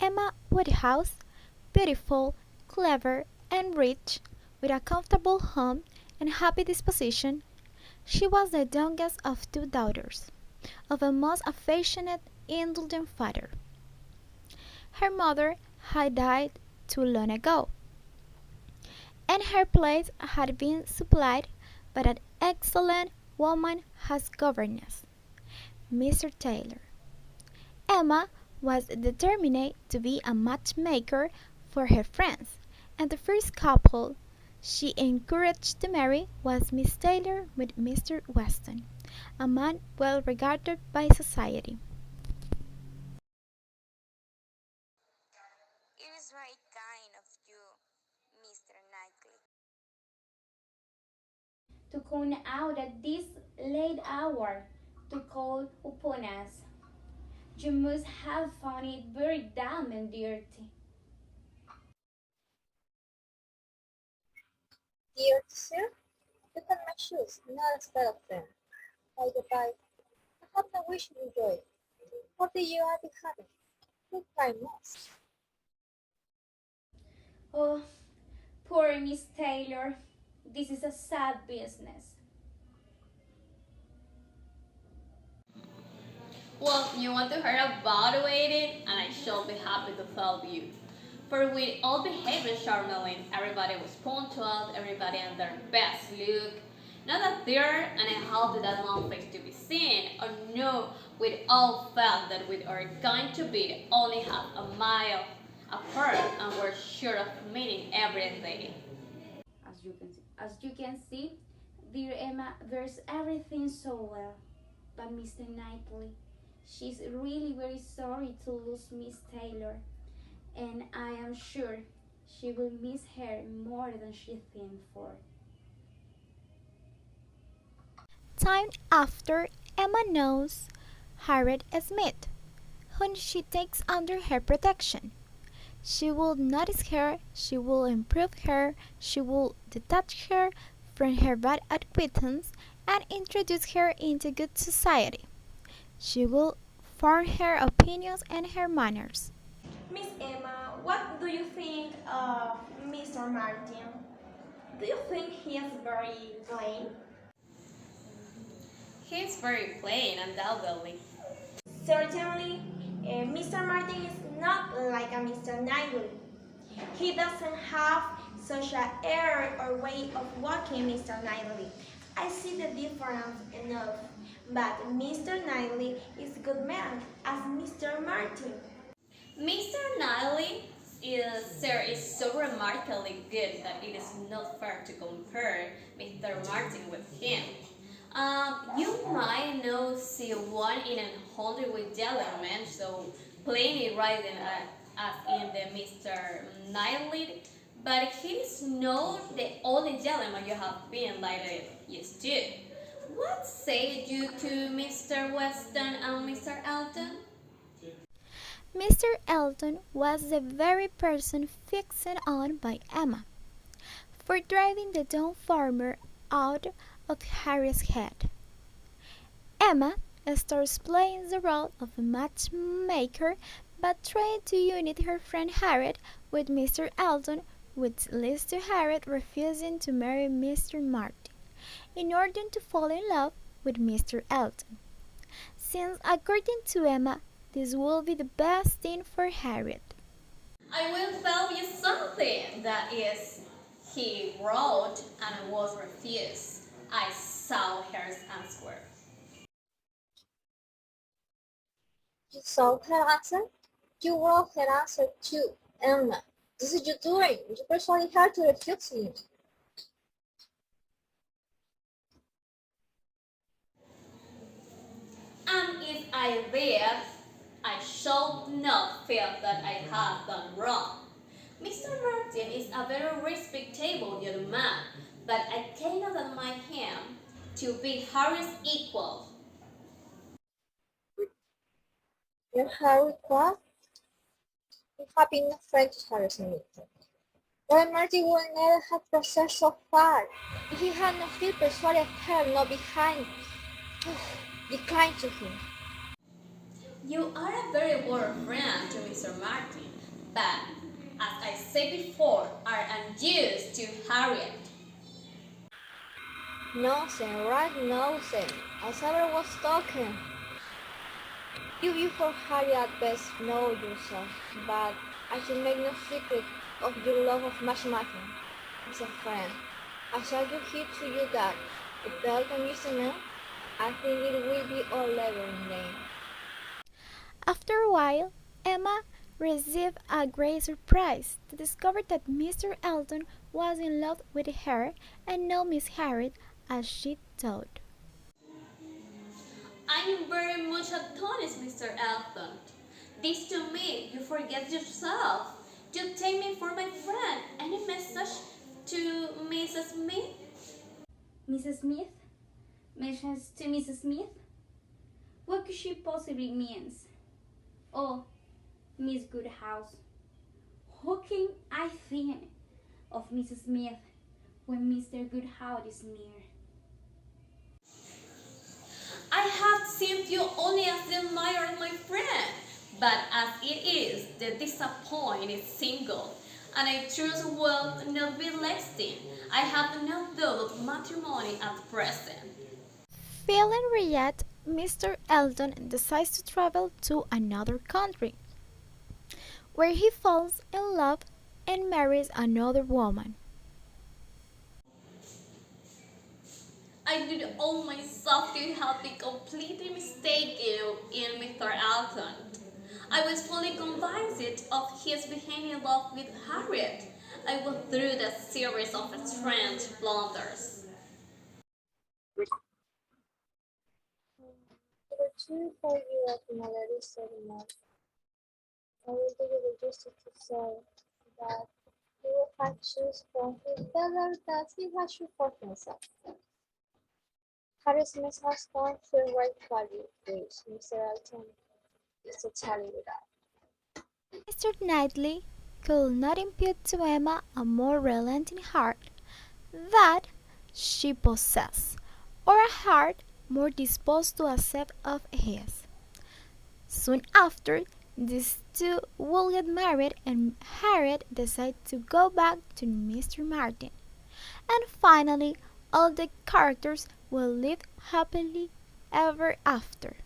Emma Woodhouse, beautiful, clever, and rich, with a comfortable home and happy disposition, she was the youngest of two daughters, of a most affectionate, indulgent father. Her mother had died too long ago, and her place had been supplied by an excellent woman as governess, Mr. Taylor. Emma was determined to be a matchmaker for her friends, and the first couple she encouraged to marry was Miss Taylor with Mr. Weston, a man well regarded by society. It is very kind of you, Mr. Knightley. To come out at this late hour to call upon us. You must have found it very damp and dirty. Dear sir, look at my shoes, not a spell of them. By the by, I hope that we should enjoy it. What do you are having? Look by most. Oh, poor Miss Taylor, this is a sad business. Well, you want to hear about it, and I shall be happy to tell you. For with all behavior Charmeleon, everybody was punctual, everybody on their best look. Not that there and I hope that long place to be seen, or no, we all felt that we are going to be only half a mile apart and we're sure of meeting every day. As you can see, dear Emma, there's everything so well. But Mr. Knightley, she's really very sorry to lose Miss Taylor, and I am sure she will miss her more than she thinks for. Time after, Emma knows Harriet Smith, whom she takes under her protection. She will notice her, she will improve her, she will detach her from her bad acquaintance and introduce her into good society. She will form her opinions and her manners. Miss Emma, what do you think of Mr. Martin? Do you think he is very plain? He's very plain, undoubtedly. Certainly, Mr. Martin is not like a Mr. Knightley. He doesn't have such a air or way of walking, Mr. Knightley. I see the difference enough. But Mr. Knightley is a good man, as Mr. Martin. Mr. Knightley is so remarkably good that it is not fair to compare Mr. Martin with him. You might not see one in 100 with gentlemen, so plainly riding as in the Mr. Knightley, but he is not the only gentleman you have been like used to. What say you to Mr. Weston and Mr. Elton? Mr. Elton was the very person fixed on by Emma for driving the dumb farmer out of Harry's head. Emma starts playing the role of a matchmaker but trying to unite her friend Harriet with Mr. Elton, which leads to Harriet refusing to marry Mr. Martin in order to fall in love with Mr. Elton, since according to Emma this will be the best thing for Harriet. I will tell you something that is, he wrote and was refused. I saw her answer. You saw her answer? You wrote her answer too, Emma. This is your doing. You persuaded her to refuse him. And if I did, I shall not feel that I have done wrong. Mr. Martin is a very respectable young man, but I cannot admire him to be Harry's equal. Your Harry what? You have been a friend to Harry Smith. Why Martin would never have processed so far if he had not feel persuaded her not behind declined to him. You are a very warm friend to Mr. Martin. but, as I said before, are unused to Harriet. Nonsense, right? Nonsense. As I was talking. You for Harry at best know yourself, but I should make no secret of your love of matchmaking. As a friend, I shall you here to you that if Belton is a man, I think it will be all level in vain. After a while, Emma received a great surprise to discover that Mr. Elton was in love with her and not Miss Harriet as she thought. I am very much astonished, Mr. Elton. This to me, you forget yourself. You take me for my friend. Any message to Mrs. Smith? Mrs. Smith? Message to Mrs. Smith? What could she possibly mean? Oh, Miss Goodhouse. How can I think of Mrs. Smith when Mr. Goodhouse is near? I have seen you only as the admirer of my friend, but as it is, the disappointed is single, and I trust will not be lasting. I have no thought of matrimony at present. Feeling regret, Mr. Elton decides to travel to another country, where he falls in love and marries another woman. I did owe myself to have been completely mistaken in Mr. Elton. I was fully convinced of his being in love with Harriet. I went through the series of strange blunders. Number two, for you at Mallory said no. I will do you the justice to say that he will have choose from his better that he has choose for himself. Harry Smith has gone to the right value, which Mr. Elton is to tell you that. Mr. Knightley could not impute to Emma a more relenting heart that she possessed, or a heart more disposed to accept of his. Soon after, these two will get married and Harriet decides to go back to Mr. Martin. And finally, all the characters will live happily ever after.